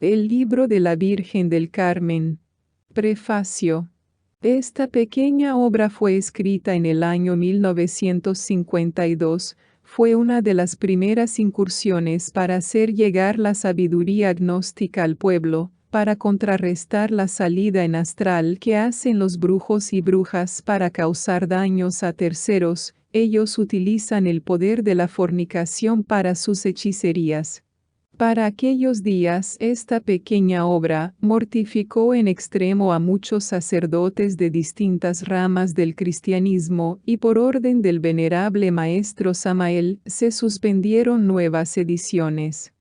El libro de la Virgen del Carmen. Prefacio. Esta pequeña obra fue escrita en el año 1952. Fue una de las primeras incursiones para hacer llegar la sabiduría gnóstica al pueblo, para contrarrestar la salida en astral que hacen los brujos y brujas para causar daños a terceros. Ellos utilizan el poder de la fornicación para sus hechicerías. Para aquellos días, esta pequeña obra mortificó en extremo a muchos sacerdotes de distintas ramas del cristianismo, y por orden del venerable maestro Samael, se suspendieron nuevas ediciones.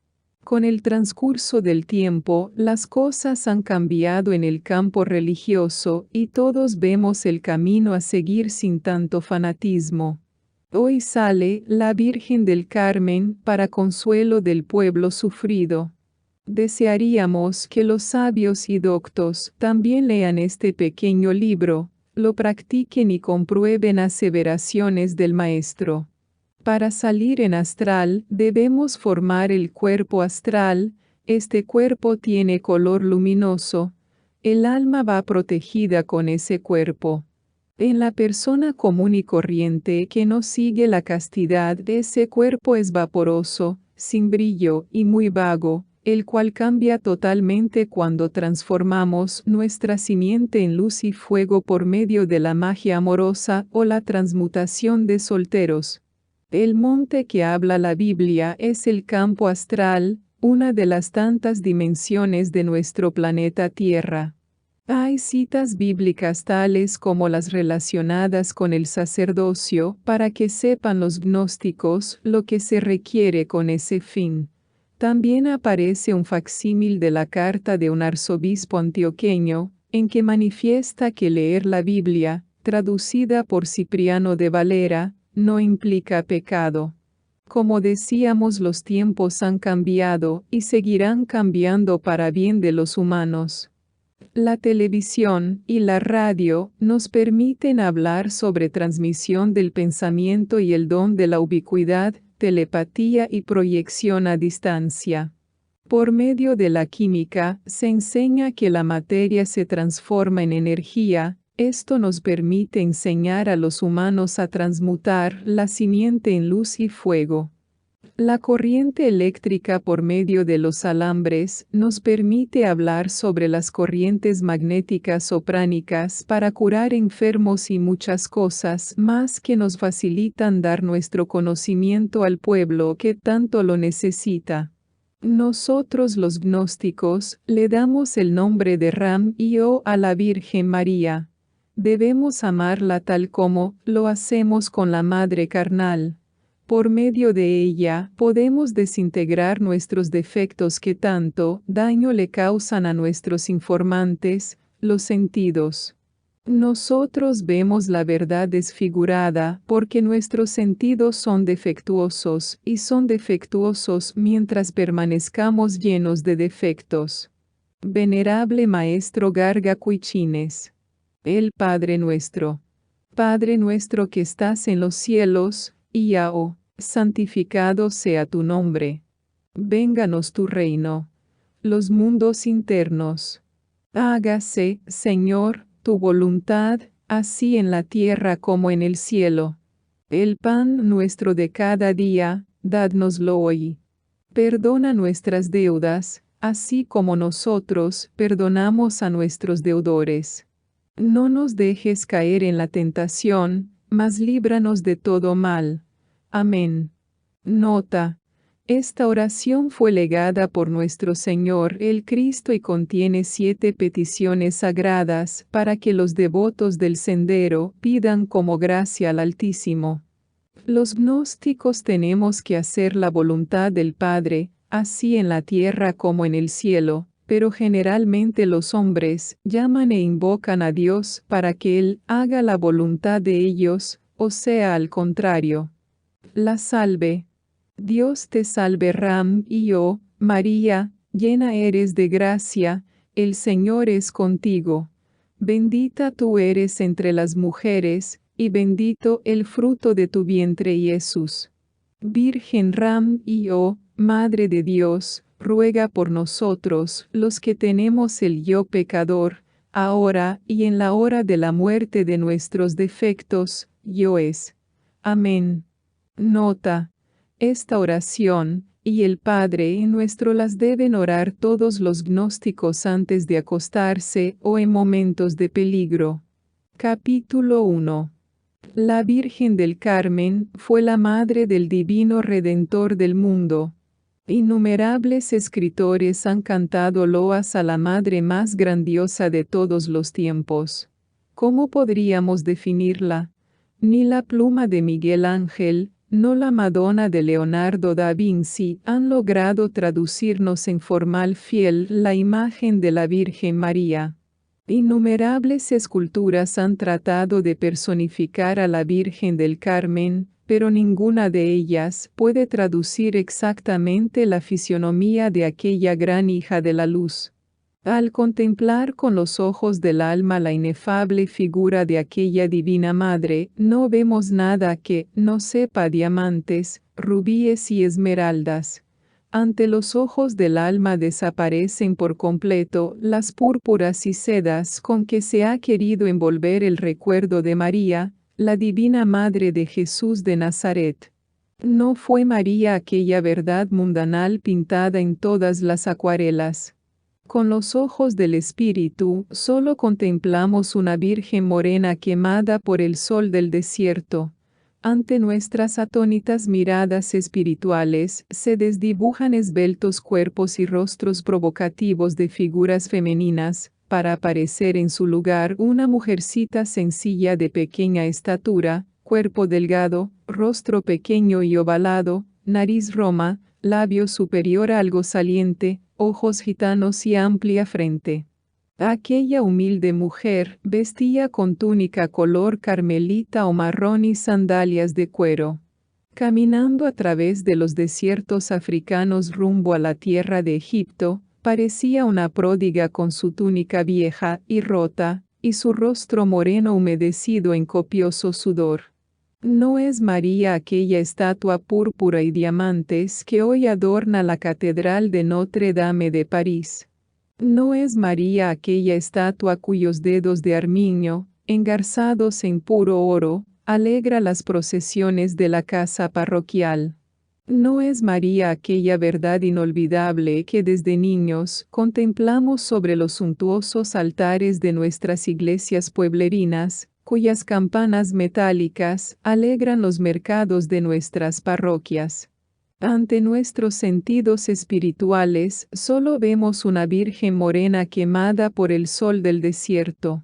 Con el transcurso del tiempo, las cosas han cambiado en el campo religioso, y todos vemos el camino a seguir sin tanto fanatismo. Hoy sale la Virgen del Carmen para consuelo del pueblo sufrido. Desearíamos que los sabios y doctos también lean este pequeño libro, lo practiquen y comprueben aseveraciones del Maestro. Para salir en astral, debemos formar el cuerpo astral. Este cuerpo tiene color luminoso. El alma va protegida con ese cuerpo. En la persona común y corriente que no sigue la castidad, ese cuerpo es vaporoso, sin brillo y muy vago, el cual cambia totalmente cuando transformamos nuestra simiente en luz y fuego por medio de la magia amorosa o la transmutación de solteros. El monte que habla la Biblia es el campo astral, una de las tantas dimensiones de nuestro planeta Tierra. Hay citas bíblicas tales como las relacionadas con el sacerdocio para que sepan los gnósticos lo que se requiere con ese fin. También aparece un facsímil de la carta de un arzobispo antioqueño, en que manifiesta que leer la Biblia, traducida por Cipriano de Valera, no implica pecado. Como decíamos, los tiempos han cambiado y seguirán cambiando para bien de los humanos. La televisión y la radio nos permiten hablar sobre transmisión del pensamiento y el don de la ubicuidad, telepatía y proyección a distancia. Por medio de la química, se enseña que la materia se transforma en energía. Esto nos permite enseñar a los humanos a transmutar la simiente en luz y fuego. La corriente eléctrica por medio de los alambres nos permite hablar sobre las corrientes magnéticas o pránicas para curar enfermos y muchas cosas más que nos facilitan dar nuestro conocimiento al pueblo que tanto lo necesita. Nosotros los gnósticos le damos el nombre de Ram y O a la Virgen María. Debemos amarla tal como lo hacemos con la Madre Carnal. Por medio de ella, podemos desintegrar nuestros defectos que tanto daño le causan a nuestros informantes, los sentidos. Nosotros vemos la verdad desfigurada porque nuestros sentidos son defectuosos y son defectuosos mientras permanezcamos llenos de defectos. Venerable Maestro Garga Cuichines. El Padre nuestro. Padre nuestro que estás en los cielos, Iao. Santificado sea tu nombre. Vénganos tu reino. Los mundos internos. Hágase, Señor, tu voluntad, así en la tierra como en el cielo. El pan nuestro de cada día, dádnoslo hoy. Perdona nuestras deudas, así como nosotros perdonamos a nuestros deudores. No nos dejes caer en la tentación, mas líbranos de todo mal. Amén. Nota. Esta oración fue legada por nuestro Señor el Cristo y contiene 7 peticiones sagradas para que los devotos del sendero pidan como gracia al Altísimo. Los gnósticos tenemos que hacer la voluntad del Padre, así en la tierra como en el cielo, pero generalmente los hombres llaman e invocan a Dios para que Él haga la voluntad de ellos, o sea, al contrario. La salve. Dios te salve Ram y yo, María, llena eres de gracia, el Señor es contigo. Bendita tú eres entre las mujeres, y bendito el fruto de tu vientre Jesús. Virgen Ram y yo, Madre de Dios, ruega por nosotros, los que tenemos el yo pecador, ahora y en la hora de la muerte de nuestros defectos, yo es. Amén. Nota: esta oración, y el Padre nuestro las deben orar todos los gnósticos antes de acostarse o en momentos de peligro. Capítulo 1. La Virgen del Carmen fue la madre del Divino Redentor del mundo. Innumerables escritores han cantado loas a la madre más grandiosa de todos los tiempos. ¿Cómo podríamos definirla? Ni la pluma de Miguel Ángel, no la Madonna de Leonardo da Vinci han logrado traducirnos en formal fiel la imagen de la Virgen María. Innumerables esculturas han tratado de personificar a la Virgen del Carmen, pero ninguna de ellas puede traducir exactamente la fisionomía de aquella gran hija de la luz. Al contemplar con los ojos del alma la inefable figura de aquella divina madre, no vemos nada que no sepa diamantes, rubíes y esmeraldas. Ante los ojos del alma desaparecen por completo las púrpuras y sedas con que se ha querido envolver el recuerdo de María, la divina Madre de Jesús de Nazaret. No fue María aquella verdad mundanal pintada en todas las acuarelas. Con los ojos del Espíritu, solo contemplamos una Virgen morena quemada por el sol del desierto. Ante nuestras atónitas miradas espirituales, se desdibujan esbeltos cuerpos y rostros provocativos de figuras femeninas, para aparecer en su lugar una mujercita sencilla de pequeña estatura, cuerpo delgado, rostro pequeño y ovalado, nariz roma, labio superior algo saliente, ojos gitanos y amplia frente. Aquella humilde mujer vestía con túnica color carmelita o marrón y sandalias de cuero. Caminando a través de los desiertos africanos rumbo a la tierra de Egipto, parecía una pródiga con su túnica vieja y rota, y su rostro moreno humedecido en copioso sudor. ¿No es María aquella estatua púrpura y diamantes que hoy adorna la Catedral de Notre Dame de París? ¿No es María aquella estatua cuyos dedos de armiño, engarzados en puro oro, alegra las procesiones de la casa parroquial? ¿No es María aquella verdad inolvidable que desde niños contemplamos sobre los suntuosos altares de nuestras iglesias pueblerinas, cuyas campanas metálicas alegran los mercados de nuestras parroquias? Ante nuestros sentidos espirituales, solo vemos una Virgen morena quemada por el sol del desierto.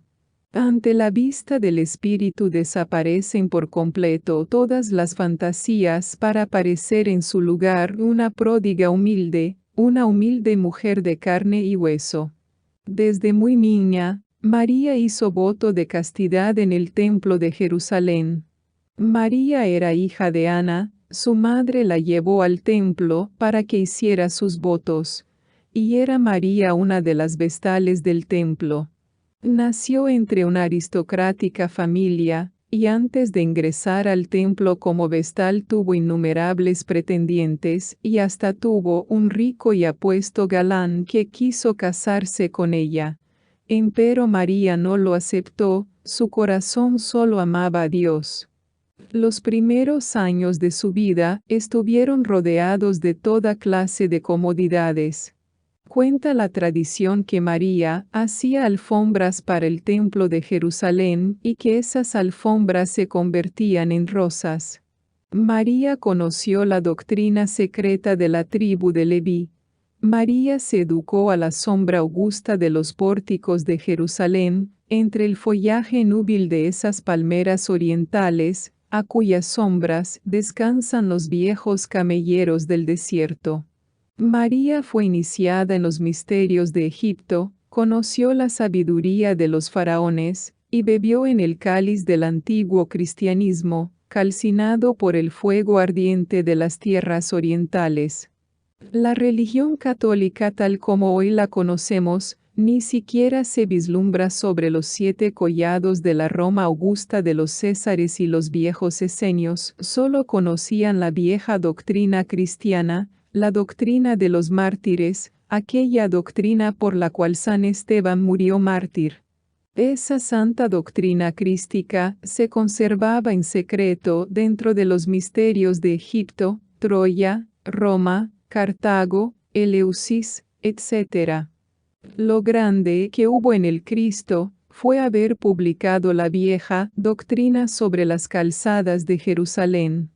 Ante la vista del Espíritu desaparecen por completo todas las fantasías para aparecer en su lugar una pródiga humilde, una humilde mujer de carne y hueso. Desde muy niña, María hizo voto de castidad en el templo de Jerusalén. María era hija de Ana. Su madre la llevó al templo para que hiciera sus votos, y era María una de las vestales del templo. Nació entre una aristocrática familia, y antes de ingresar al templo como vestal tuvo innumerables pretendientes y hasta tuvo un rico y apuesto galán que quiso casarse con ella. Empero María no lo aceptó, su corazón solo amaba a Dios. Los primeros años de su vida estuvieron rodeados de toda clase de comodidades. Cuenta la tradición que María hacía alfombras para el templo de Jerusalén y que esas alfombras se convertían en rosas. María conoció la doctrina secreta de la tribu de Leví. María se educó a la sombra augusta de los pórticos de Jerusalén, entre el follaje núbil de esas palmeras orientales, a cuyas sombras descansan los viejos camelleros del desierto. María fue iniciada en los misterios de Egipto, conoció la sabiduría de los faraones, y bebió en el cáliz del antiguo cristianismo, calcinado por el fuego ardiente de las tierras orientales. La religión católica tal como hoy la conocemos, ni siquiera se vislumbra sobre los 7 collados de la Roma augusta de los Césares y los viejos esenios, solo conocían la vieja doctrina cristiana, la doctrina de los mártires, aquella doctrina por la cual San Esteban murió mártir. Esa santa doctrina crística se conservaba en secreto dentro de los misterios de Egipto, Troya, Roma, Cartago, Eleusis, etc. Lo grande que hubo en el Cristo fue haber publicado la vieja doctrina sobre las calzadas de Jerusalén.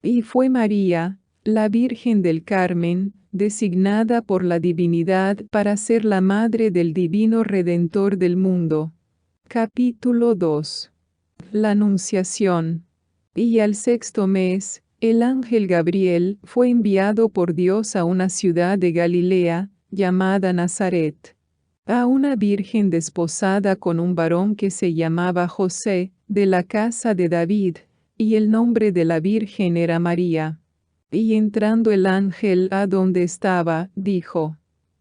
Y fue María, la Virgen del Carmen, designada por la divinidad para ser la madre del divino Redentor del mundo. Capítulo 2. La Anunciación. Y al sexto mes, el ángel Gabriel fue enviado por Dios a una ciudad de Galilea, llamada Nazaret, a una virgen desposada con un varón que se llamaba José, de la casa de David, y el nombre de la virgen era María. Y entrando el ángel a donde estaba, dijo: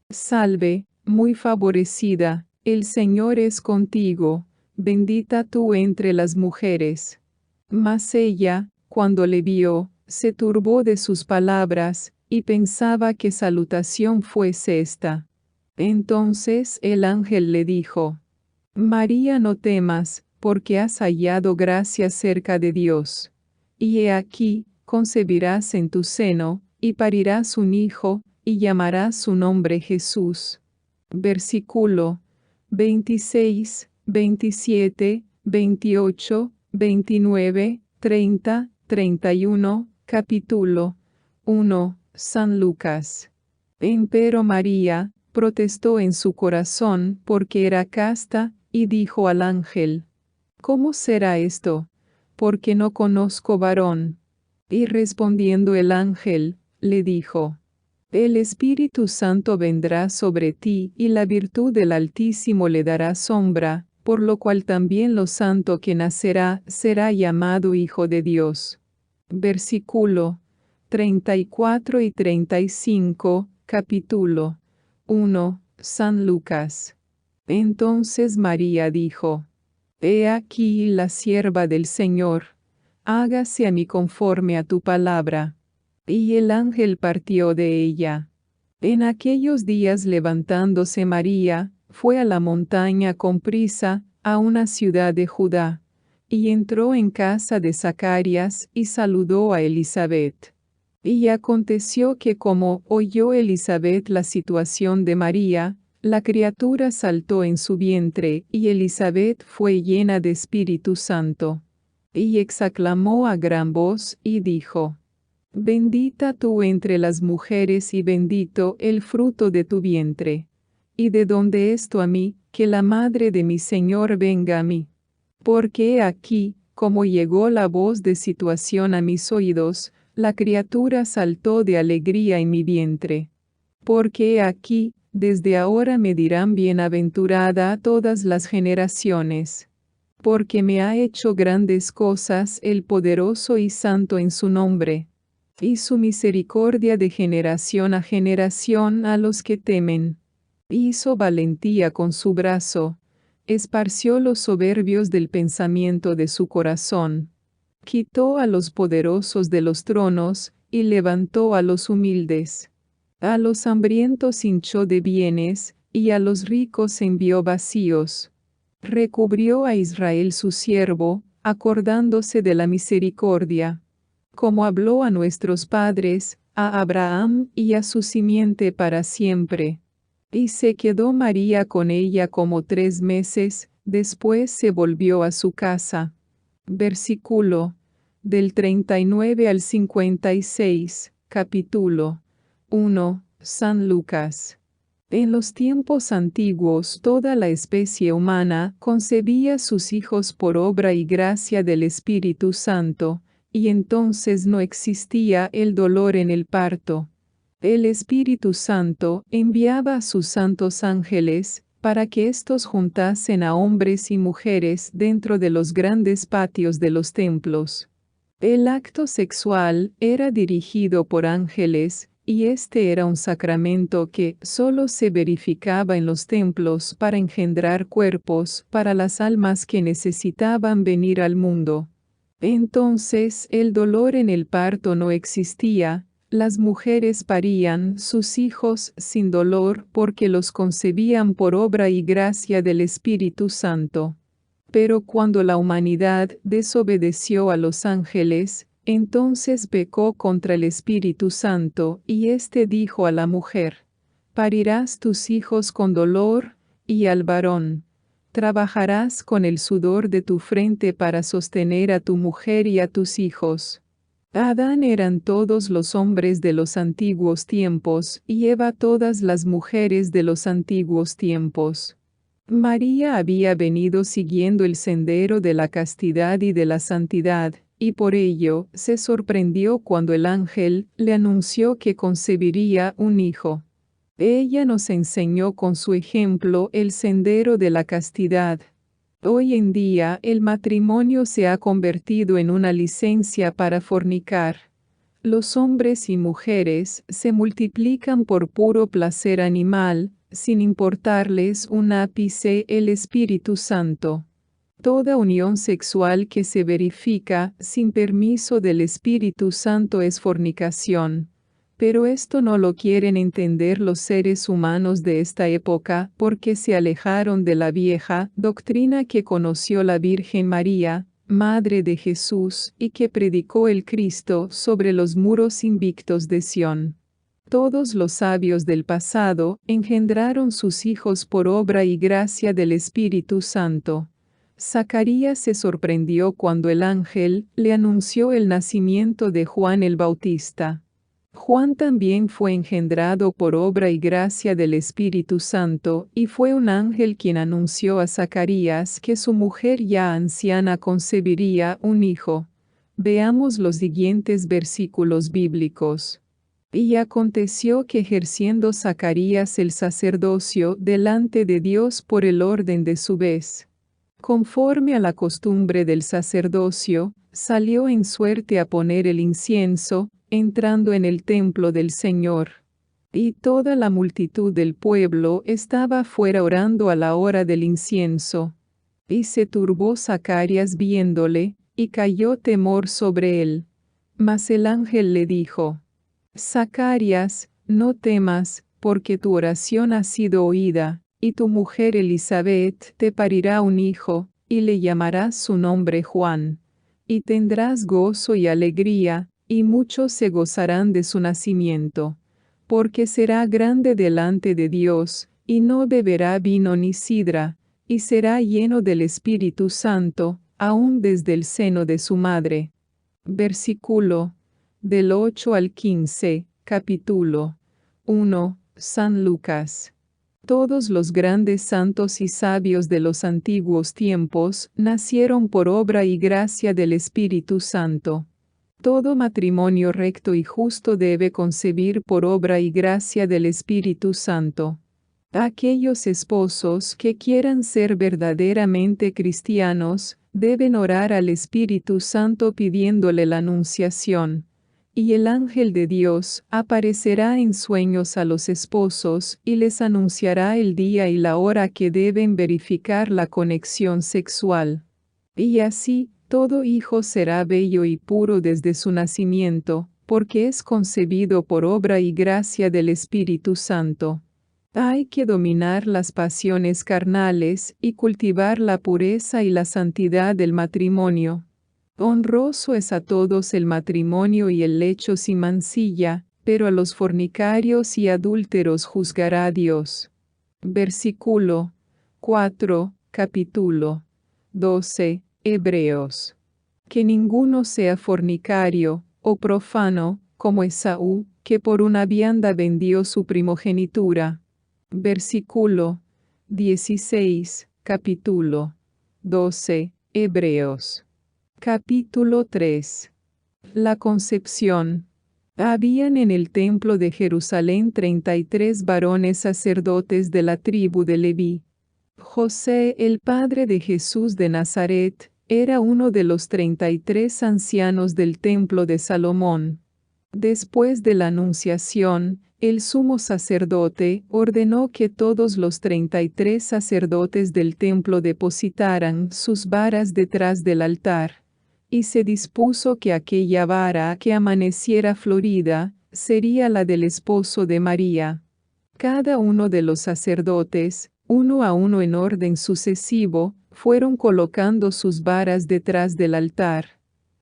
Salve, muy favorecida, el Señor es contigo, bendita tú entre las mujeres. Mas ella, cuando le vio, se turbó de sus palabras, y pensaba qué salutación fuese esta. Entonces el ángel le dijo: María, no temas, porque has hallado gracia cerca de Dios. Y he aquí, concebirás en tu seno, y parirás un hijo, y llamarás su nombre Jesús. Versículo 26, 27, 28, 29, 30, 31, capítulo 1, San Lucas. Empero María protestó en su corazón porque era casta, y dijo al ángel: ¿Cómo será esto? Porque no conozco varón. Y respondiendo el ángel, le dijo: El Espíritu Santo vendrá sobre ti, y la virtud del Altísimo le dará sombra, por lo cual también lo santo que nacerá será llamado Hijo de Dios. Versículo 34 y 35, capítulo 1, San Lucas. Entonces María dijo: He aquí la sierva del Señor, hágase a mí conforme a tu palabra. Y el ángel partió de ella. En aquellos días, levantándose María, fue a la montaña con prisa, a una ciudad de Judá, y entró en casa de Zacarías y saludó a Elisabet. Y aconteció que como oyó Elisabet la situación de María, la criatura saltó en su vientre, y Elisabet fue llena de Espíritu Santo. Y exclamó a gran voz, y dijo: Bendita tú entre las mujeres y bendito el fruto de tu vientre. ¿Y de dónde esto a mí, que la madre de mi Señor venga a mí? Porque he aquí, como llegó la voz de situación a mis oídos, la criatura saltó de alegría en mi vientre. Porque he aquí, desde ahora me dirán bienaventurada todas las generaciones. Porque me ha hecho grandes cosas el poderoso y santo en su nombre. Y su misericordia de generación a generación a los que temen. Hizo valentía con su brazo. Esparció los soberbios del pensamiento de su corazón. Quitó a los poderosos de los tronos, y levantó a los humildes. A los hambrientos hinchó de bienes, y a los ricos envió vacíos. Recubrió a Israel su siervo, acordándose de la misericordia. Como habló a nuestros padres, a Abraham y a su simiente para siempre. Y se quedó María con ella como 3 meses, después se volvió a su casa. Versículo del 39 al 56, capítulo 1, San Lucas. En los tiempos antiguos toda la especie humana concebía sus hijos por obra y gracia del Espíritu Santo, y entonces no existía el dolor en el parto. El Espíritu Santo enviaba a sus santos ángeles, para que éstos juntasen a hombres y mujeres dentro de los grandes patios de los templos. El acto sexual era dirigido por ángeles, y este era un sacramento que solo se verificaba en los templos para engendrar cuerpos para las almas que necesitaban venir al mundo. Entonces el dolor en el parto no existía, Las mujeres parían sus hijos sin dolor porque los concebían por obra y gracia del Espíritu Santo. Pero cuando la humanidad desobedeció a los ángeles, entonces pecó contra el Espíritu Santo, y éste dijo a la mujer: parirás tus hijos con dolor, y al varón: trabajarás con el sudor de tu frente para sostener a tu mujer y a tus hijos. Adán eran todos los hombres de los antiguos tiempos, y Eva todas las mujeres de los antiguos tiempos. María había venido siguiendo el sendero de la castidad y de la santidad, y por ello se sorprendió cuando el ángel le anunció que concebiría un hijo. Ella nos enseñó con su ejemplo el sendero de la castidad. Hoy en día el matrimonio se ha convertido en una licencia para fornicar. Los hombres y mujeres se multiplican por puro placer animal, sin importarles un ápice el Espíritu Santo. Toda unión sexual que se verifica sin permiso del Espíritu Santo es fornicación. Pero esto no lo quieren entender los seres humanos de esta época porque se alejaron de la vieja doctrina que conoció la Virgen María, Madre de Jesús, y que predicó el Cristo sobre los muros invictos de Sión. Todos los sabios del pasado engendraron sus hijos por obra y gracia del Espíritu Santo. Zacarías se sorprendió cuando el ángel le anunció el nacimiento de Juan el Bautista. Juan también fue engendrado por obra y gracia del Espíritu Santo, y fue un ángel quien anunció a Zacarías que su mujer ya anciana concebiría un hijo. Veamos los siguientes versículos bíblicos. Y aconteció que ejerciendo Zacarías el sacerdocio delante de Dios por el orden de su vez, conforme a la costumbre del sacerdocio, salió en suerte a poner el incienso, entrando en el templo del Señor. Y toda la multitud del pueblo estaba fuera orando a la hora del incienso. Y se turbó Zacarías viéndole, y cayó temor sobre él. Mas el ángel le dijo: Zacarías, no temas, porque tu oración ha sido oída, y tu mujer Elizabeth te parirá un hijo, y le llamarás su nombre Juan. Y tendrás gozo y alegría, y muchos se gozarán de su nacimiento. Porque será grande delante de Dios, y no beberá vino ni sidra, y será lleno del Espíritu Santo, aún desde el seno de su madre. Versículo del 8 al 15, capítulo 1, San Lucas. Todos los grandes santos y sabios de los antiguos tiempos nacieron por obra y gracia del Espíritu Santo. Todo matrimonio recto y justo debe concebir por obra y gracia del Espíritu Santo. Aquellos esposos que quieran ser verdaderamente cristianos, deben orar al Espíritu Santo pidiéndole la anunciación. Y el ángel de Dios aparecerá en sueños a los esposos y les anunciará el día y la hora que deben verificar la conexión sexual. Y así, todo hijo será bello y puro desde su nacimiento, porque es concebido por obra y gracia del Espíritu Santo. Hay que dominar las pasiones carnales y cultivar la pureza y la santidad del matrimonio. Honroso es a todos el matrimonio y el lecho sin mancilla, pero a los fornicarios y adúlteros juzgará Dios. Versículo 4, capítulo 12, Hebreos. Que ninguno sea fornicario, o profano, como Esaú, que por una vianda vendió su primogenitura. Versículo 16, capítulo 12, Hebreos. Capítulo 3. La concepción. Habían en el templo de Jerusalén 33 varones sacerdotes de la tribu de Leví. José, el padre de Jesús de Nazaret, era uno de los 33 ancianos del templo de Salomón. Después de la anunciación, el sumo sacerdote ordenó que todos los 33 sacerdotes del templo depositaran sus varas detrás del altar. Y se dispuso que aquella vara que amaneciera florida, sería la del esposo de María. Cada uno de los sacerdotes, uno a uno en orden sucesivo, fueron colocando sus varas detrás del altar.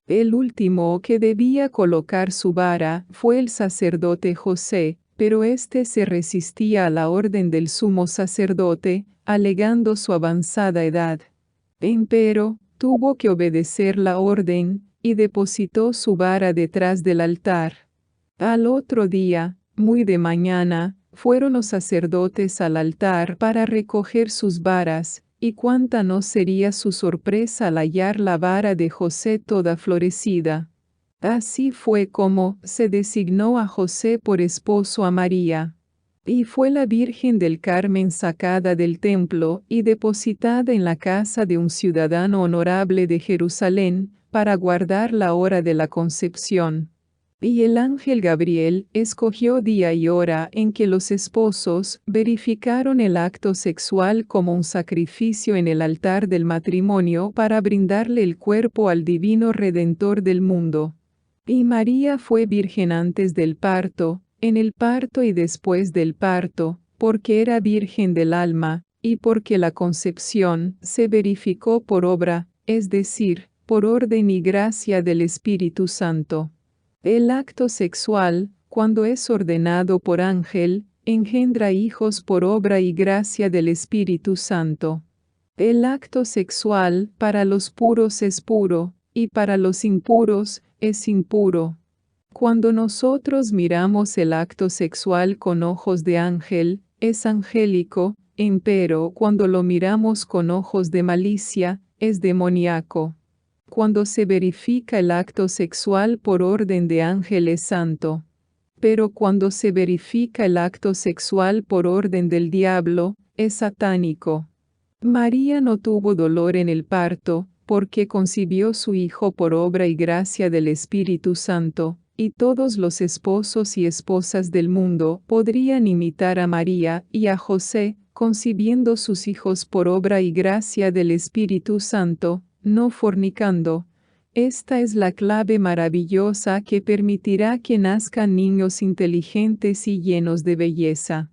El último que debía colocar su vara fue el sacerdote José, pero éste se resistía a la orden del sumo sacerdote, alegando su avanzada edad. Empero, tuvo que obedecer la orden, y depositó su vara detrás del altar. Al otro día, muy de mañana, fueron los sacerdotes al altar para recoger sus varas, y cuánta no sería su sorpresa al hallar la vara de José toda florecida. Así fue como se designó a José por esposo a María. Y fue la Virgen del Carmen sacada del templo y depositada en la casa de un ciudadano honorable de Jerusalén, para guardar la hora de la concepción. Y el ángel Gabriel escogió día y hora en que los esposos verificaron el acto sexual como un sacrificio en el altar del matrimonio para brindarle el cuerpo al divino Redentor del mundo. Y María fue virgen antes del parto, en el parto y después del parto, porque era virgen del alma, y porque la concepción se verificó por obra, es decir, por orden y gracia del Espíritu Santo. El acto sexual, cuando es ordenado por ángel, engendra hijos por obra y gracia del Espíritu Santo. El acto sexual para los puros es puro, y para los impuros es impuro. Cuando nosotros miramos el acto sexual con ojos de ángel, es angélico, empero cuando lo miramos con ojos de malicia, es demoníaco. Cuando se verifica el acto sexual por orden de ángel es santo. Pero cuando se verifica el acto sexual por orden del diablo, es satánico. María no tuvo dolor en el parto, porque concibió su hijo por obra y gracia del Espíritu Santo, y todos los esposos y esposas del mundo podrían imitar a María y a José, concibiendo sus hijos por obra y gracia del Espíritu Santo, no fornicando. Esta es la clave maravillosa que permitirá que nazcan niños inteligentes y llenos de belleza.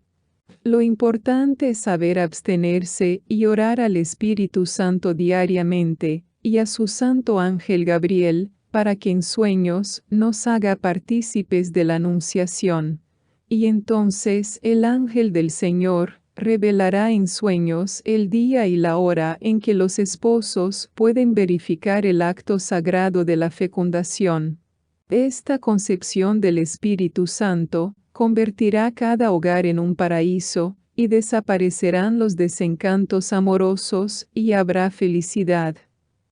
Lo importante es saber abstenerse y orar al Espíritu Santo diariamente, y a su santo ángel Gabriel, para que en sueños nos haga partícipes de la Anunciación. Y entonces el ángel del Señor revelará en sueños el día y la hora en que los esposos pueden verificar el acto sagrado de la fecundación. Esta concepción del Espíritu Santo convertirá cada hogar en un paraíso, y desaparecerán los desencantos amorosos, y habrá felicidad.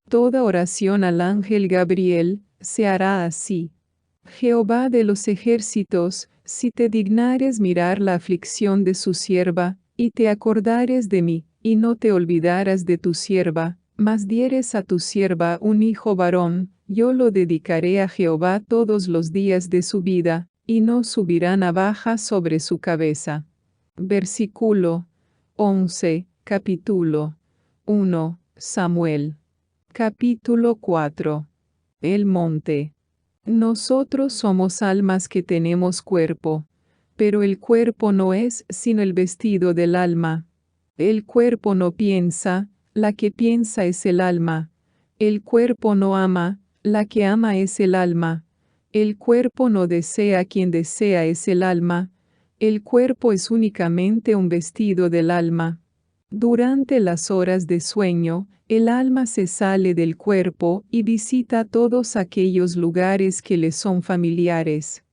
Toda oración al ángel Gabriel se hará así. Jehová de los ejércitos, si te dignares mirar la aflicción de su sierva, y te acordares de mí, y no te olvidaras de tu sierva, mas dieres a tu sierva un hijo varón, yo lo dedicaré a Jehová todos los días de su vida, y no subirá navaja sobre su cabeza. Versículo 11, capítulo 1, Samuel. Capítulo 4. El monte. Nosotros somos almas que tenemos cuerpo, pero el cuerpo no es sino el vestido del alma. El cuerpo no piensa, la que piensa es el alma. El cuerpo no ama, la que ama es el alma. El cuerpo no desea, quien desea es el alma. El cuerpo es únicamente un vestido del alma. Durante las horas de sueño, el alma se sale del cuerpo y visita todos aquellos lugares que le son familiares.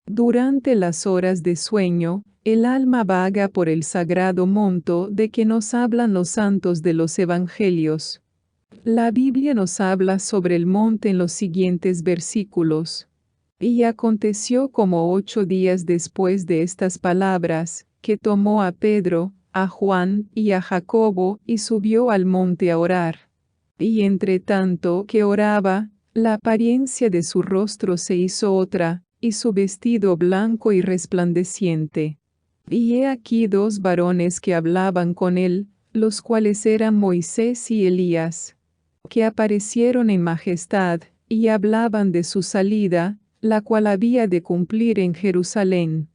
Durante las horas de sueño, el alma vaga por el sagrado monte de que nos hablan los santos de los evangelios. La Biblia nos habla sobre el monte en los siguientes versículos. Y aconteció como 8 días después de estas palabras, que tomó a Pedro, a Juan y a Jacobo y subió al monte a orar. Y entre tanto que oraba, la apariencia de su rostro se hizo otra, y su vestido blanco y resplandeciente. Y he aquí 2 varones que hablaban con él, los cuales eran Moisés y Elías, que aparecieron en majestad, y hablaban de su salida, la cual había de cumplir en Jerusalén.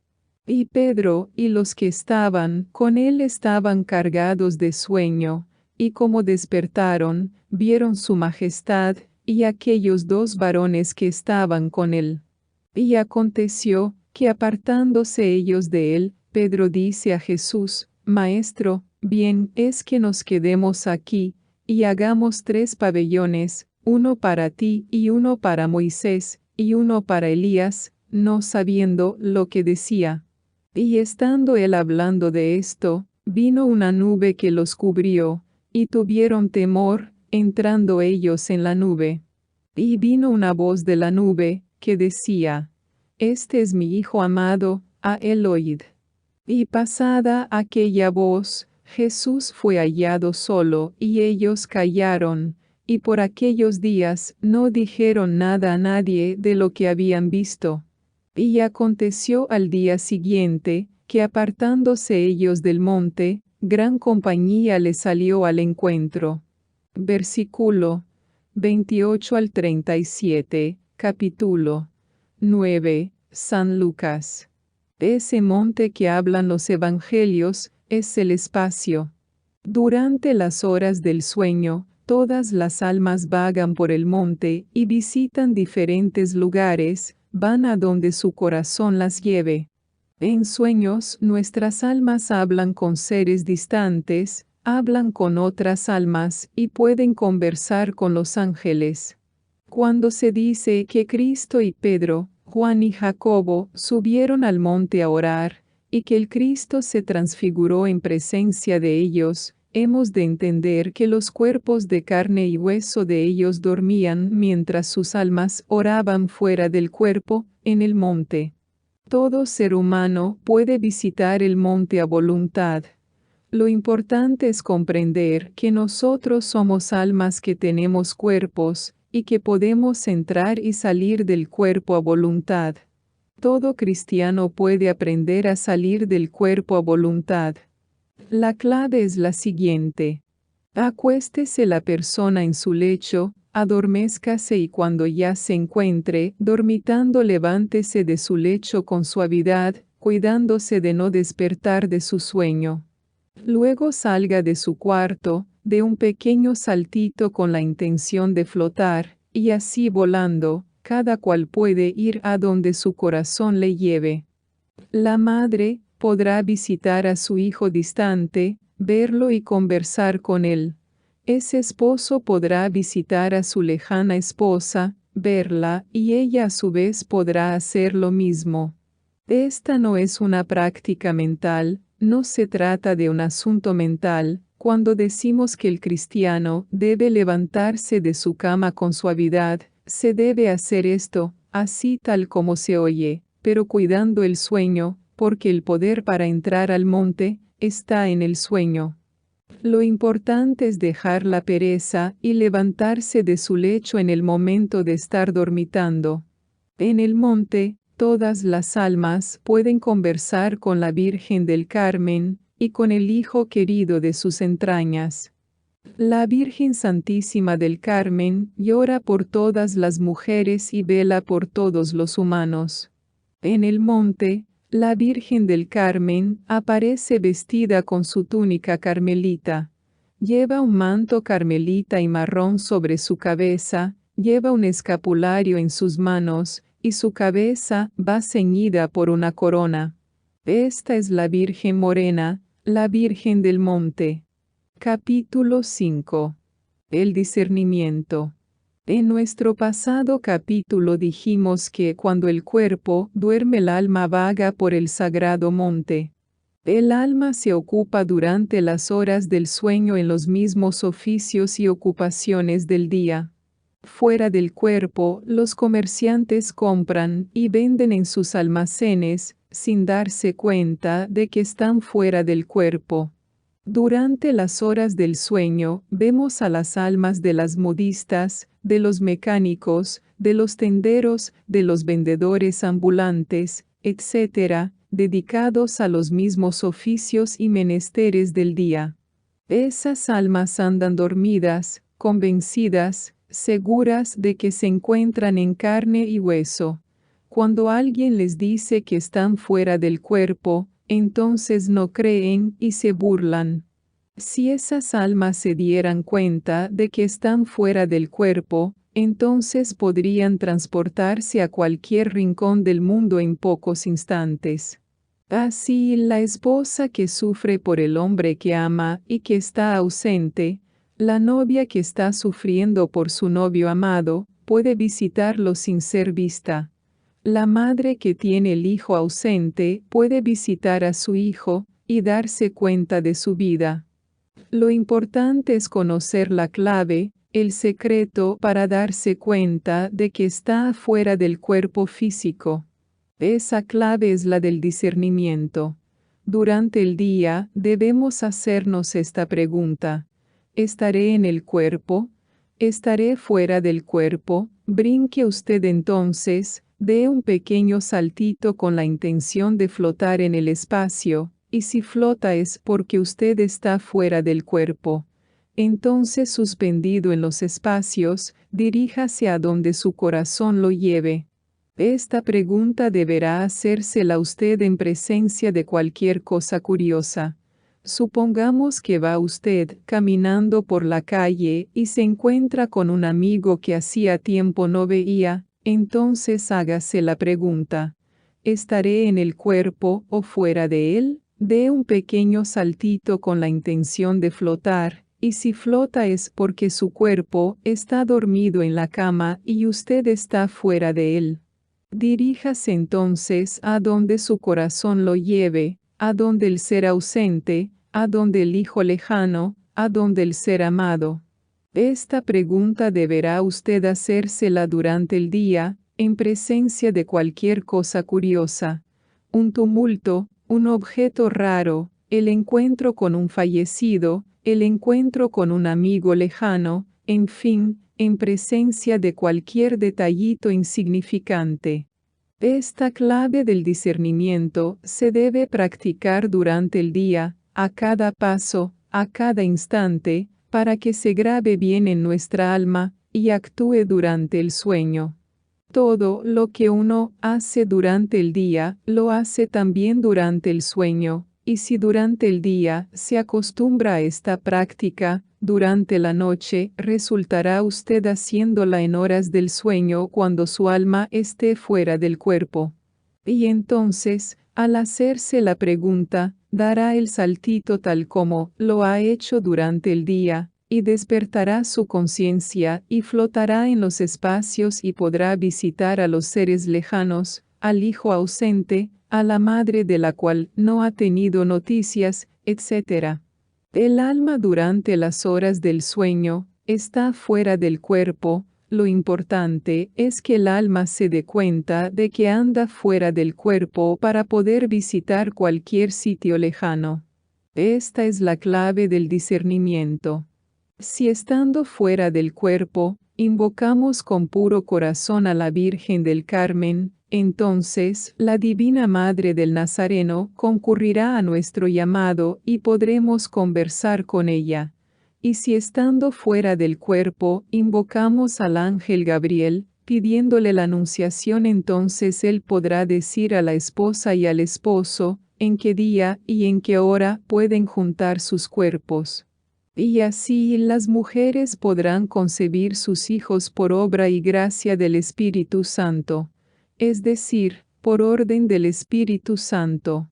Y Pedro y los que estaban con él estaban cargados de sueño, y como despertaron, vieron su majestad, y aquellos dos varones que estaban con él. Y aconteció, que apartándose ellos de él, Pedro dice a Jesús: Maestro, bien es que nos quedemos aquí, y hagamos 3 pabellones, uno para ti y uno para Moisés, y uno para Elías, no sabiendo lo que decía. Y estando él hablando de esto, vino una nube que los cubrió, y tuvieron temor, entrando ellos en la nube. Y vino una voz de la nube, que decía: Este es mi Hijo amado, a él oíd. Y pasada aquella voz, Jesús fue hallado solo, y ellos callaron, y por aquellos días no dijeron nada a nadie de lo que habían visto. Y aconteció al día siguiente, que apartándose ellos del monte, gran compañía les salió al encuentro. Versículo 28 al 37, capítulo 9, San Lucas. Ese monte que hablan los evangelios es el espacio. Durante las horas del sueño, todas las almas vagan por el monte y visitan diferentes lugares, van a donde su corazón las lleve. En sueños, nuestras almas hablan con seres distantes, hablan con otras almas y pueden conversar con los ángeles. Cuando se dice que Cristo y Pedro, Juan y Jacobo subieron al monte a orar, y que el Cristo se transfiguró en presencia de ellos, hemos de entender que los cuerpos de carne y hueso de ellos dormían mientras sus almas oraban fuera del cuerpo, en el monte. Todo ser humano puede visitar el monte a voluntad. Lo importante es comprender que nosotros somos almas que tenemos cuerpos, y que podemos entrar y salir del cuerpo a voluntad. Todo cristiano puede aprender a salir del cuerpo a voluntad. La clave es la siguiente. Acuéstese la persona en su lecho, adormézcase y cuando ya se encuentre dormitando levántese de su lecho con suavidad, cuidándose de no despertar de su sueño. Luego salga de su cuarto, de un pequeño saltito con la intención de flotar, y así volando, cada cual puede ir a donde su corazón le lleve. La madre podrá visitar a su hijo distante, verlo y conversar con él. Ese esposo podrá visitar a su lejana esposa, verla, y ella a su vez podrá hacer lo mismo. Esta no es una práctica mental, no se trata de un asunto mental, cuando decimos que el cristiano debe levantarse de su cama con suavidad, se debe hacer esto, así tal como se oye, pero cuidando el sueño, porque el poder para entrar al monte está en el sueño. Lo importante es dejar la pereza y levantarse de su lecho en el momento de estar dormitando. En el monte, todas las almas pueden conversar con la Virgen del Carmen y con el Hijo querido de sus entrañas. La Virgen Santísima del Carmen llora por todas las mujeres y vela por todos los humanos. En el monte, la Virgen del Carmen aparece vestida con su túnica carmelita. Lleva un manto carmelita y marrón sobre su cabeza, lleva un escapulario en sus manos, y su cabeza va ceñida por una corona. Esta es la Virgen Morena, la Virgen del Monte. Capítulo 5. El discernimiento. En nuestro pasado capítulo dijimos que cuando el cuerpo duerme el alma vaga por el sagrado monte. El alma se ocupa durante las horas del sueño en los mismos oficios y ocupaciones del día. Fuera del cuerpo, los comerciantes compran y venden en sus almacenes, sin darse cuenta de que están fuera del cuerpo. Durante las horas del sueño, vemos a las almas de las modistas, de los mecánicos, de los tenderos, de los vendedores ambulantes, etc., dedicados a los mismos oficios y menesteres del día. Esas almas andan dormidas, convencidas, seguras de que se encuentran en carne y hueso. Cuando alguien les dice que están fuera del cuerpo, entonces no creen y se burlan. Si esas almas se dieran cuenta de que están fuera del cuerpo, entonces podrían transportarse a cualquier rincón del mundo en pocos instantes. Así, la esposa que sufre por el hombre que ama y que está ausente, la novia que está sufriendo por su novio amado, puede visitarlo sin ser vista. La madre que tiene el hijo ausente puede visitar a su hijo y darse cuenta de su vida. Lo importante es conocer la clave, el secreto para darse cuenta de que está fuera del cuerpo físico. Esa clave es la del discernimiento. Durante el día debemos hacernos esta pregunta. ¿Estaré en el cuerpo? ¿Estaré fuera del cuerpo? Brinque usted entonces, dé un pequeño saltito con la intención de flotar en el espacio, y si flota es porque usted está fuera del cuerpo. Entonces, suspendido en los espacios, diríjase a donde su corazón lo lleve. Esta pregunta deberá hacérsela usted en presencia de cualquier cosa curiosa. Supongamos que va usted caminando por la calle y se encuentra con un amigo que hacía tiempo no veía, entonces hágase la pregunta: ¿estaré en el cuerpo o fuera de él? Dé un pequeño saltito con la intención de flotar, y si flota es porque su cuerpo está dormido en la cama y usted está fuera de él. Diríjase entonces a donde su corazón lo lleve, a donde el ser ausente, a donde el hijo lejano, a donde el ser amado. Esta pregunta deberá usted hacérsela durante el día, en presencia de cualquier cosa curiosa. Un tumulto, un objeto raro, el encuentro con un fallecido, el encuentro con un amigo lejano, en fin, en presencia de cualquier detallito insignificante. Esta clave del discernimiento se debe practicar durante el día, a cada paso, a cada instante, para que se grabe bien en nuestra alma y actúe durante el sueño. Todo lo que uno hace durante el día, lo hace también durante el sueño, y si durante el día se acostumbra a esta práctica, durante la noche resultará usted haciéndola en horas del sueño cuando su alma esté fuera del cuerpo. Y entonces, al hacerse la pregunta, dará el saltito tal como lo ha hecho durante el día, y despertará su conciencia y flotará en los espacios y podrá visitar a los seres lejanos, al hijo ausente, a la madre de la cual no ha tenido noticias, etc. El alma durante las horas del sueño está fuera del cuerpo. Lo importante es que el alma se dé cuenta de que anda fuera del cuerpo para poder visitar cualquier sitio lejano. Esta es la clave del discernimiento. Si estando fuera del cuerpo, invocamos con puro corazón a la Virgen del Carmen, entonces la Divina Madre del Nazareno concurrirá a nuestro llamado y podremos conversar con ella. Y si estando fuera del cuerpo, invocamos al ángel Gabriel, pidiéndole la anunciación, entonces él podrá decir a la esposa y al esposo, en qué día y en qué hora pueden juntar sus cuerpos. Y así las mujeres podrán concebir sus hijos por obra y gracia del Espíritu Santo, es decir, por orden del Espíritu Santo.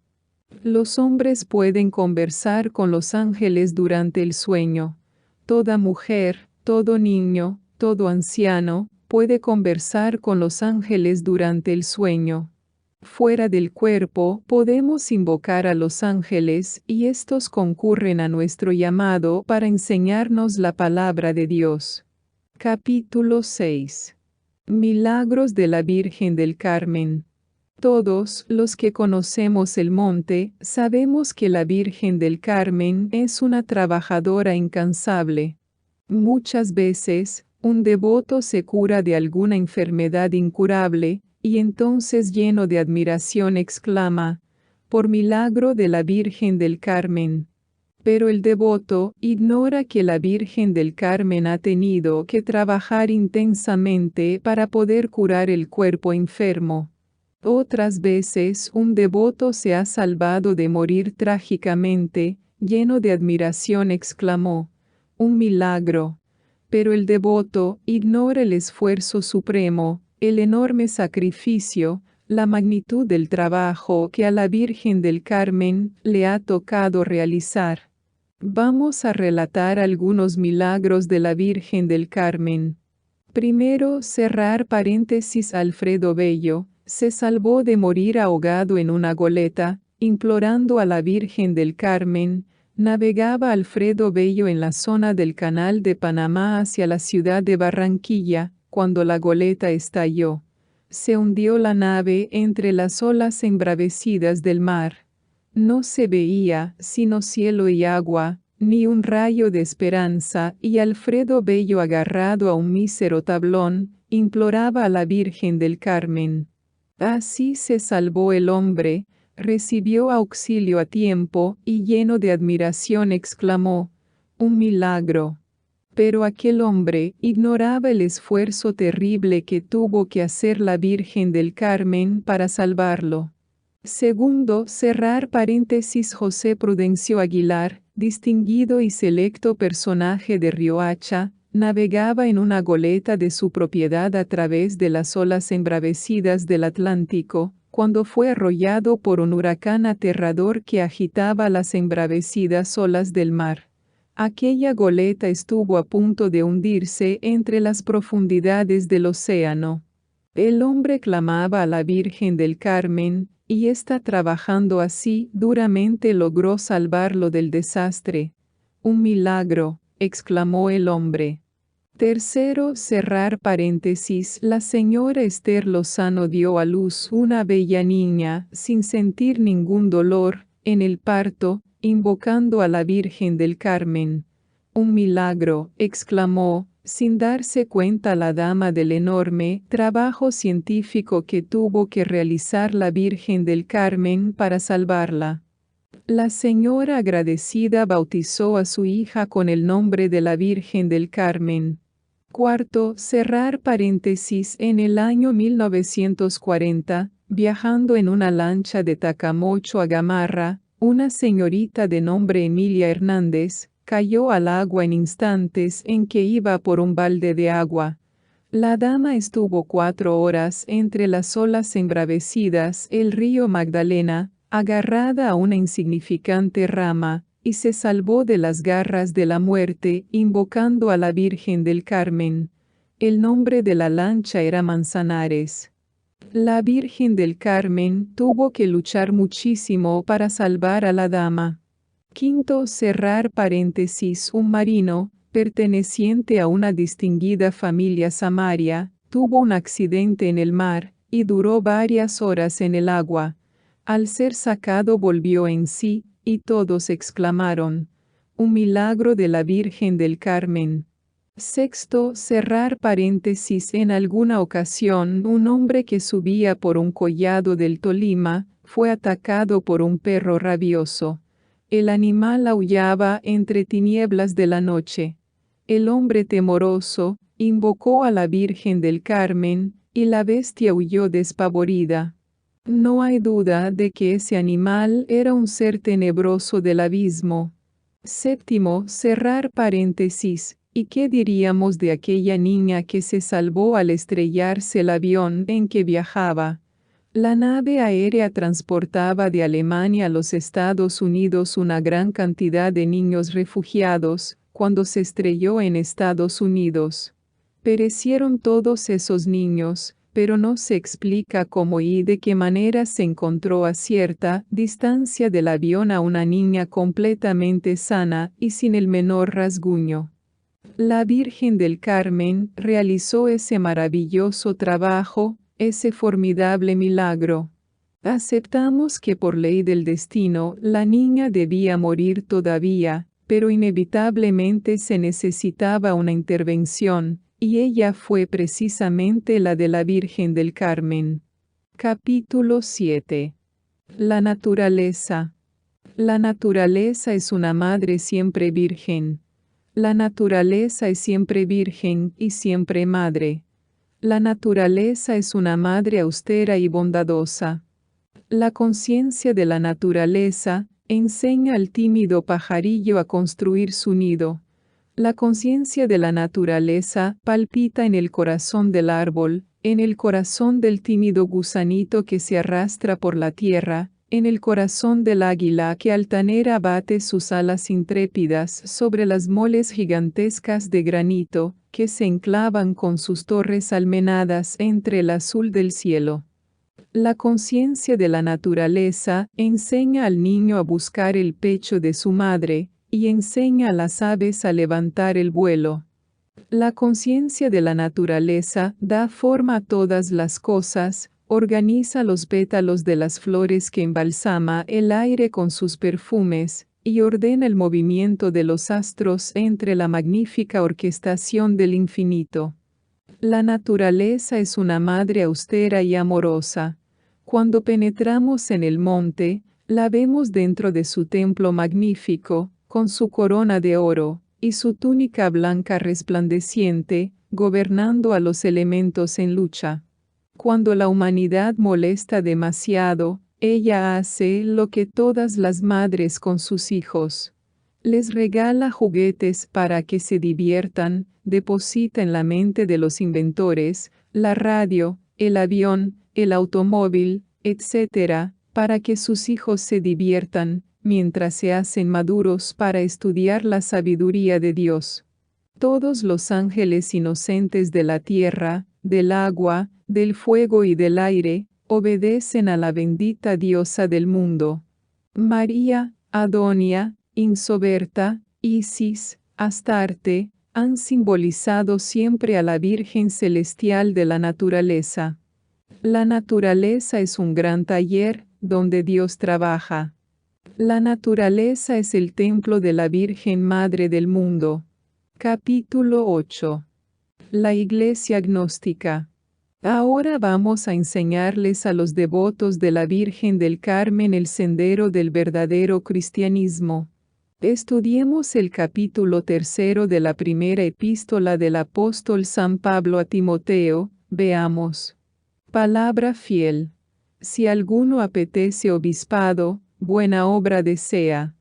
Los hombres pueden conversar con los ángeles durante el sueño. Toda mujer, todo niño, todo anciano, puede conversar con los ángeles durante el sueño. Fuera del cuerpo podemos invocar a los ángeles y estos concurren a nuestro llamado para enseñarnos la palabra de Dios. Capítulo 6. Milagros de la Virgen del Carmen. Todos los que conocemos el monte sabemos que la Virgen del Carmen es una trabajadora incansable. Muchas veces, un devoto se cura de alguna enfermedad incurable, y entonces lleno de admiración exclama: «Por milagro de la Virgen del Carmen». Pero el devoto ignora que la Virgen del Carmen ha tenido que trabajar intensamente para poder curar el cuerpo enfermo. Otras veces un devoto se ha salvado de morir trágicamente, lleno de admiración exclamó, «Un milagro». Pero el devoto ignora el esfuerzo supremo, el enorme sacrificio, la magnitud del trabajo que a la Virgen del Carmen le ha tocado realizar. Vamos a relatar algunos milagros de la Virgen del Carmen. Primero, cerrar paréntesis. Alfredo Bello se salvó de morir ahogado en una goleta, implorando a la Virgen del Carmen. Navegaba Alfredo Bello en la zona del Canal de Panamá hacia la ciudad de Barranquilla, cuando la goleta estalló. Se hundió la nave entre las olas embravecidas del mar. No se veía, sino cielo y agua, ni un rayo de esperanza, y Alfredo Bello, agarrado a un mísero tablón, imploraba a la Virgen del Carmen. Así se salvó el hombre, recibió auxilio a tiempo, y lleno de admiración exclamó, «Un milagro». Pero aquel hombre ignoraba el esfuerzo terrible que tuvo que hacer la Virgen del Carmen para salvarlo. Segundo, cerrar paréntesis. José Prudencio Aguilar, distinguido y selecto personaje de Riohacha, navegaba en una goleta de su propiedad a través de las olas embravecidas del Atlántico, cuando fue arrollado por un huracán aterrador que agitaba las embravecidas olas del mar. Aquella goleta estuvo a punto de hundirse entre las profundidades del océano. El hombre clamaba a la Virgen del Carmen, y ésta, trabajando así duramente, logró salvarlo del desastre. «Un milagro», exclamó el hombre. Tercero, cerrar paréntesis. La señora Esther Lozano dio a luz una bella niña, sin sentir ningún dolor, en el parto, invocando a la Virgen del Carmen. «Un milagro», exclamó, sin darse cuenta la dama del enorme trabajo científico que tuvo que realizar la Virgen del Carmen para salvarla. La señora agradecida bautizó a su hija con el nombre de la Virgen del Carmen. Cuarto, cerrar paréntesis. En el año 1940, viajando en una lancha de Tacamocho a Gamarra, una señorita de nombre Emilia Hernández cayó al agua en instantes en que iba por un balde de agua. La dama estuvo 4 horas entre las olas embravecidas el río Magdalena, agarrada a una insignificante rama, y se salvó de las garras de la muerte, invocando a la Virgen del Carmen. El nombre de la lancha era Manzanares. La Virgen del Carmen tuvo que luchar muchísimo para salvar a la dama. Quinto, cerrar paréntesis. Un marino, perteneciente a una distinguida familia samaria, tuvo un accidente en el mar, y duró varias horas en el agua. Al ser sacado volvió en sí, y todos exclamaron, «Un milagro de la Virgen del Carmen». Sexto, cerrar paréntesis. En alguna ocasión, un hombre que subía por un collado del Tolima, fue atacado por un perro rabioso. El animal aullaba entre tinieblas de la noche. El hombre temoroso, invocó a la Virgen del Carmen, y la bestia huyó despavorida. No hay duda de que ese animal era un ser tenebroso del abismo. Séptimo, cerrar paréntesis. ¿Y qué diríamos de aquella niña que se salvó al estrellarse el avión en que viajaba? La nave aérea transportaba de Alemania a los Estados Unidos una gran cantidad de niños refugiados, cuando se estrelló en Estados Unidos. Perecieron todos esos niños, pero no se explica cómo y de qué manera se encontró a cierta distancia del avión a una niña completamente sana y sin el menor rasguño. La Virgen del Carmen realizó ese maravilloso trabajo, ese formidable milagro. Aceptamos que por ley del destino la niña debía morir todavía, pero inevitablemente se necesitaba una intervención, y ella fue precisamente la de la Virgen del Carmen. Capítulo 7. La naturaleza. La naturaleza es una madre siempre virgen. La naturaleza es siempre virgen y siempre madre. La naturaleza es una madre austera y bondadosa. La conciencia de la naturaleza enseña al tímido pajarillo a construir su nido. La conciencia de la naturaleza palpita en el corazón del árbol, en el corazón del tímido gusanito que se arrastra por la tierra, en el corazón del águila que altanera bate sus alas intrépidas sobre las moles gigantescas de granito, que se enclavan con sus torres almenadas entre el azul del cielo. La conciencia de la naturaleza enseña al niño a buscar el pecho de su madre, y enseña a las aves a levantar el vuelo. La conciencia de la naturaleza da forma a todas las cosas, organiza los pétalos de las flores que embalsama el aire con sus perfumes, y ordena el movimiento de los astros entre la magnífica orquestación del infinito. La naturaleza es una madre austera y amorosa. Cuando penetramos en el monte, la vemos dentro de su templo magnífico, con su corona de oro, y su túnica blanca resplandeciente, gobernando a los elementos en lucha. Cuando la humanidad molesta demasiado, ella hace lo que todas las madres con sus hijos. Les regala juguetes para que se diviertan, deposita en la mente de los inventores, la radio, el avión, el automóvil, etc., para que sus hijos se diviertan, mientras se hacen maduros para estudiar la sabiduría de Dios. Todos los ángeles inocentes de la tierra, del agua, del fuego y del aire, obedecen a la bendita diosa del mundo. María, Adonia, Insoberta, Isis, Astarte, han simbolizado siempre a la Virgen Celestial de la naturaleza. La naturaleza es un gran taller, donde Dios trabaja. La naturaleza es el templo de la Virgen Madre del mundo. Capítulo 8. La Iglesia Gnóstica. Ahora vamos a enseñarles a los devotos de la Virgen del Carmen el sendero del verdadero cristianismo. Estudiemos el capítulo 3 de la primera epístola del apóstol San Pablo a Timoteo. Veamos. Palabra fiel. Si alguno apetece obispado, buena obra desea.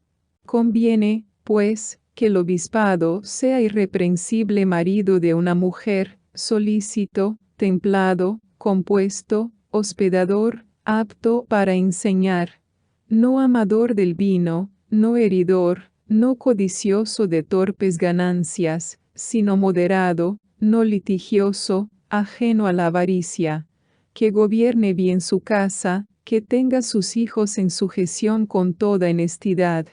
Conviene, pues, que el obispado sea irreprensible marido de una mujer, solícito, templado, compuesto, hospedador, apto para enseñar, no amador del vino, no heridor, no codicioso de torpes ganancias, sino moderado, no litigioso, ajeno a la avaricia, que gobierne bien su casa, que tenga sus hijos en sujeción con toda honestidad.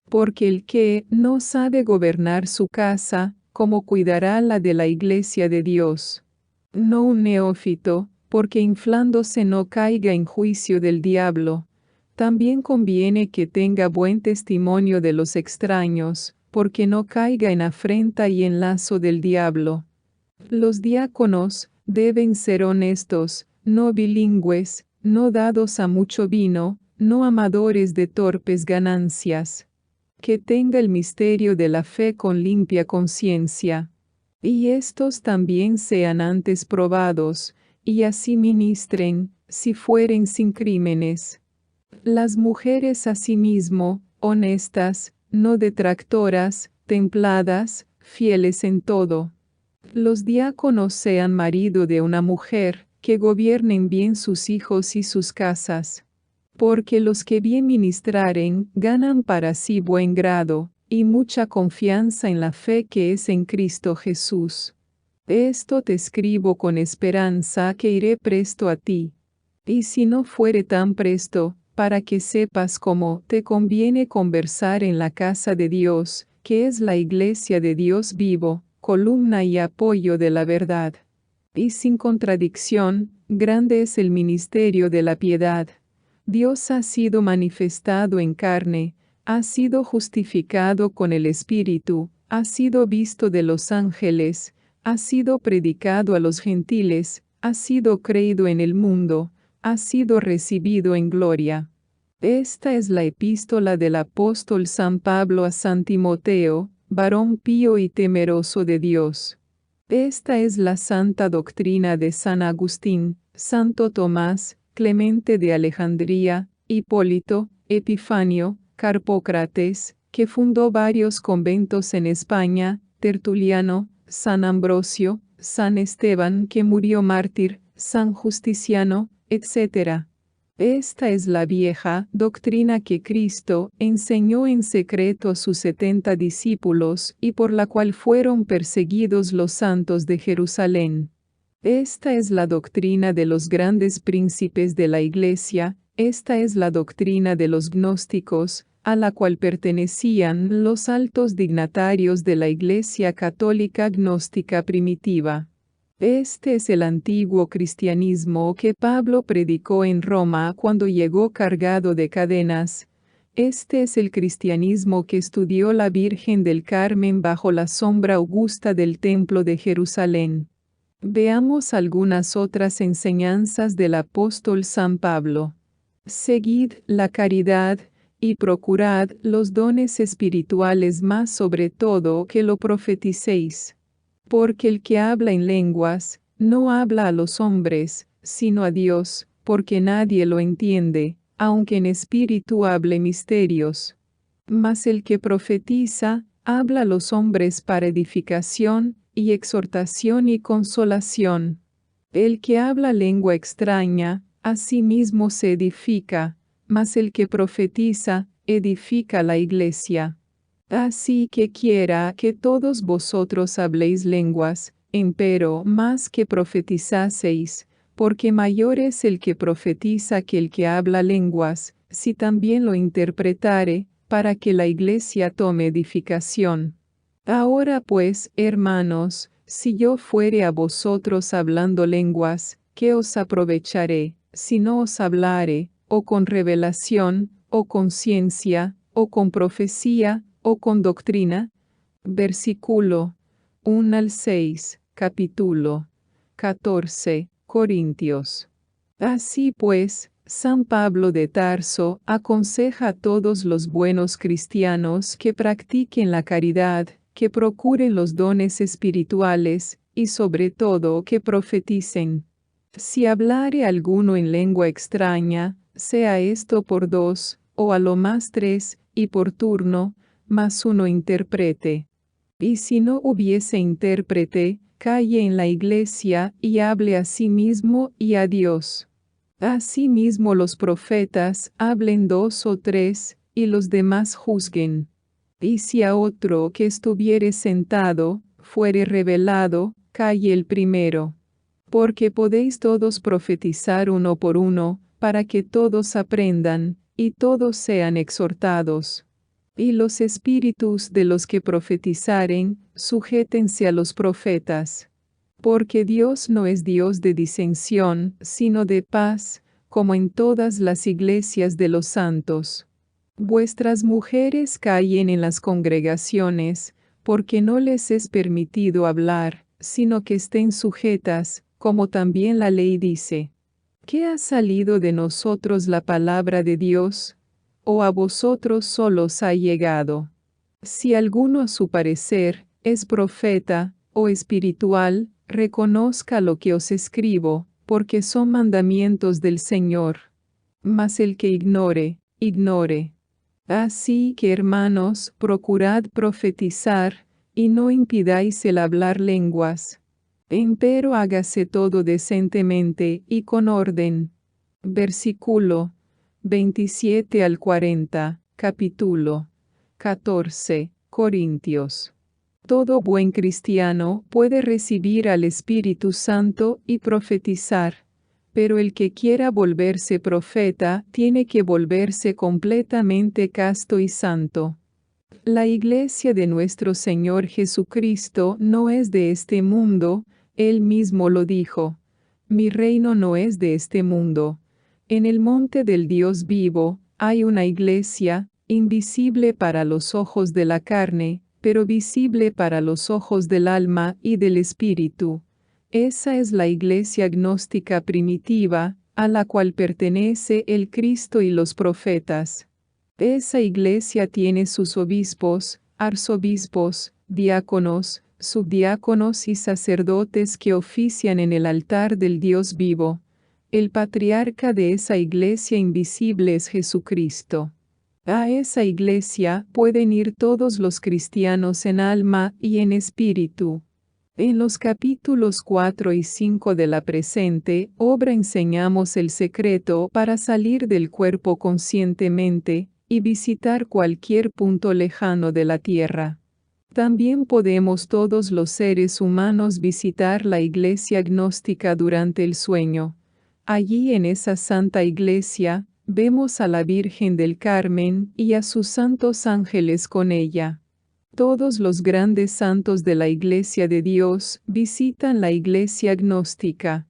Porque el que no sabe gobernar su casa, ¿cómo cuidará la de la iglesia de Dios? No un neófito, porque inflándose no caiga en juicio del diablo. También conviene que tenga buen testimonio de los extraños, porque no caiga en afrenta y en lazo del diablo. Los diáconos deben ser honestos, no bilingües, no dados a mucho vino, no amadores de torpes ganancias. Que tenga el misterio de la fe con limpia conciencia. Y estos también sean antes probados, y así ministren, si fueren sin crímenes. Las mujeres asimismo, honestas, no detractoras, templadas, fieles en todo. Los diáconos sean marido de una mujer, que gobiernen bien sus hijos y sus casas. Porque los que bien ministraren, ganan para sí buen grado, y mucha confianza en la fe que es en Cristo Jesús. Esto te escribo con esperanza que iré presto a ti. Y si no fuere tan presto, para que sepas cómo te conviene conversar en la casa de Dios, que es la iglesia de Dios vivo, columna y apoyo de la verdad. Y sin contradicción, grande es el ministerio de la piedad. Dios ha sido manifestado en carne, ha sido justificado con el Espíritu, ha sido visto de los ángeles, ha sido predicado a los gentiles, ha sido creído en el mundo, ha sido recibido en gloria. Esta es la epístola del apóstol San Pablo a San Timoteo, varón pío y temeroso de Dios. Esta es la santa doctrina de San Agustín, Santo Tomás, Clemente de Alejandría, Hipólito, Epifanio, Carpócrates, que fundó varios conventos en España, Tertuliano, San Ambrosio, San Esteban que murió mártir, San Justiciano, etc. Esta es la vieja doctrina que Cristo enseñó en secreto a sus 70 discípulos y por la cual fueron perseguidos los santos de Jerusalén. Esta es la doctrina de los grandes príncipes de la Iglesia, esta es la doctrina de los gnósticos, a la cual pertenecían los altos dignatarios de la Iglesia católica gnóstica primitiva. Este es el antiguo cristianismo que Pablo predicó en Roma cuando llegó cargado de cadenas. Este es el cristianismo que estudió la Virgen del Carmen bajo la sombra augusta del Templo de Jerusalén. Veamos algunas otras enseñanzas del apóstol San Pablo. Seguid la caridad, y procurad los dones espirituales más sobre todo que lo profeticéis. Porque el que habla en lenguas, no habla a los hombres, sino a Dios, porque nadie lo entiende, aunque en espíritu hable misterios. Mas el que profetiza, habla a los hombres para edificación, y exhortación y consolación. El que habla lengua extraña, a sí mismo se edifica, mas el que profetiza, edifica la iglesia. Así que quiera que todos vosotros habléis lenguas, empero más que profetizaseis, porque mayor es el que profetiza que el que habla lenguas, si también lo interpretare, para que la iglesia tome edificación. Ahora pues, hermanos, si yo fuere a vosotros hablando lenguas, ¿qué os aprovecharé, si no os hablare, o con revelación, o con ciencia, o con profecía, o con doctrina? Versículo 1 al 6, capítulo 14, Corintios. Así pues, San Pablo de Tarso aconseja a todos los buenos cristianos que practiquen la caridad, que procuren los dones espirituales, y sobre todo que profeticen. Si hablare alguno en lengua extraña, sea esto por 2, o a lo más 3, y por turno, mas uno interprete. Y si no hubiese intérprete, calle en la iglesia y hable a sí mismo y a Dios. Asimismo los profetas hablen 2 o 3, y los demás juzguen. Y si a otro que estuviere sentado, fuere revelado, calle el primero. Porque podéis todos profetizar uno por uno, para que todos aprendan, y todos sean exhortados. Y los espíritus de los que profetizaren, sujétense a los profetas. Porque Dios no es Dios de disensión, sino de paz, como en todas las iglesias de los santos. Vuestras mujeres callen en las congregaciones, porque no les es permitido hablar, sino que estén sujetas, como también la ley dice. ¿Qué ha salido de nosotros la palabra de Dios? ¿O a vosotros solos ha llegado? Si alguno a su parecer es profeta, o espiritual, reconozca lo que os escribo, porque son mandamientos del Señor. Mas el que ignore, ignore. Así que hermanos, procurad profetizar, y no impidáis el hablar lenguas. Empero hágase todo decentemente y con orden. Versículo 27 al 40, capítulo 14, Corintios. Todo buen cristiano puede recibir al Espíritu Santo y profetizar, pero el que quiera volverse profeta tiene que volverse completamente casto y santo. La iglesia de nuestro Señor Jesucristo no es de este mundo, Él mismo lo dijo. Mi reino no es de este mundo. En el monte del Dios vivo, hay una iglesia, invisible para los ojos de la carne, pero visible para los ojos del alma y del espíritu. Esa es la iglesia gnóstica primitiva, a la cual pertenece el Cristo y los profetas. Esa iglesia tiene sus obispos, arzobispos, diáconos, subdiáconos y sacerdotes que ofician en el altar del Dios vivo. El patriarca de esa iglesia invisible es Jesucristo. A esa iglesia pueden ir todos los cristianos en alma y en espíritu. En los capítulos 4 y 5 de la presente obra enseñamos el secreto para salir del cuerpo conscientemente y visitar cualquier punto lejano de la tierra. También podemos todos los seres humanos visitar la iglesia gnóstica durante el sueño. Allí en esa santa iglesia, vemos a la Virgen del Carmen y a sus santos ángeles con ella. Todos los grandes santos de la Iglesia de Dios visitan la iglesia gnóstica.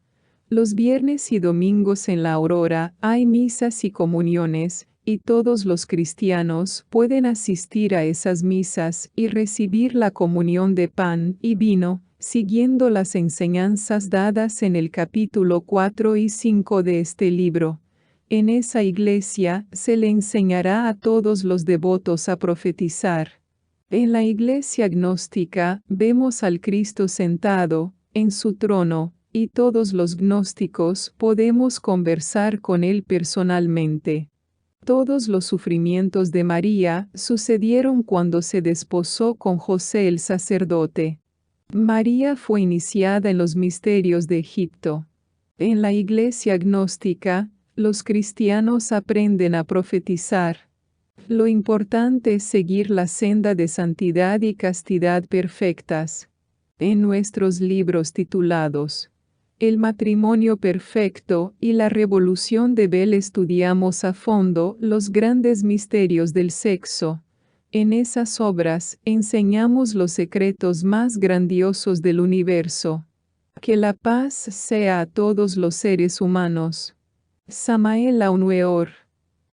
Los viernes y domingos en la aurora hay misas y comuniones, y todos los cristianos pueden asistir a esas misas y recibir la comunión de pan y vino, siguiendo las enseñanzas dadas en el capítulo 4 y 5 de este libro. En esa iglesia se le enseñará a todos los devotos a profetizar. En la iglesia gnóstica vemos al Cristo sentado en su trono, y todos los gnósticos podemos conversar con él personalmente. Todos los sufrimientos de María sucedieron cuando se desposó con José el sacerdote. María fue iniciada en los misterios de Egipto. En la iglesia gnóstica, los cristianos aprenden a profetizar. Lo importante es seguir la senda de santidad y castidad perfectas. En nuestros libros titulados El matrimonio perfecto y la revolución de Bell estudiamos a fondo los grandes misterios del sexo. En esas obras enseñamos los secretos más grandiosos del universo. Que la paz sea a todos los seres humanos. Samael Aunueor.